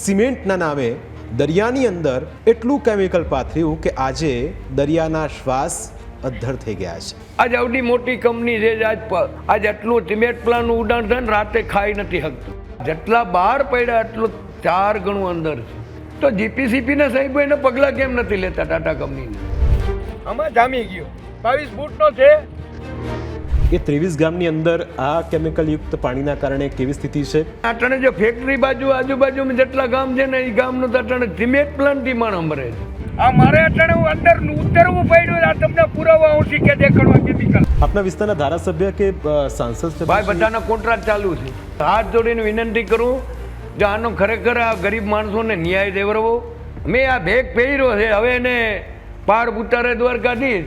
સિમેન્ટના નામે દરિયાની અંદર એટલું કેમિકલ પાથર્યું કે આજે દરિયાના શ્વાસ અદ્ધર થઈ ગયા છે. આજ આવડી મોટી કંપની છે, આજ આટલું સિમેન્ટ પ્લાન્ટનું ઉડાણ થાય ને રાતે ખાઈ નથી શકતું. જેટલા બહાર પડ્યા એટલું 4 ગણું અંદર છે. તો જીપીસીપીના સાહેબો એને પગલાં કેમ નથી લેતા ટાટા કંપનીને? આમાં જામી ગયો 22 ફૂટનો છે. એ 23 ગામની અંદર આ કેમિકલયુક્ત પાણીના કારણે કેવી સ્થિતિ છે? અટાણે જો ફેક્ટરી બાજુ આજુબાજુમાં જેટલા ગામ છે ને એ ગામનું તો અટાણે સિમેન્ટ પ્લાન્ટથી માણ અંબરે છે. આ મારે અટાણે હું અંદર ઉતરવું પડ્યું. આ તમને પુરાવા હું શીખે દેખાડવા કેમિકલ. આપના વિસ્તારના ધારાસભ્ય કે સાંસદ ભાઈ બધાના કોન્ટ્રાક્ટ ચાલુ છે. હાથ જોડીને વિનંતી કરું, જો આનો ખરેખર આ ગરીબ માણસોને ન્યાય દેવરવો. મેં આ ભેગ પહેર્યો છે, હવે એને પાર ઉતારે દ્વારકાધીશ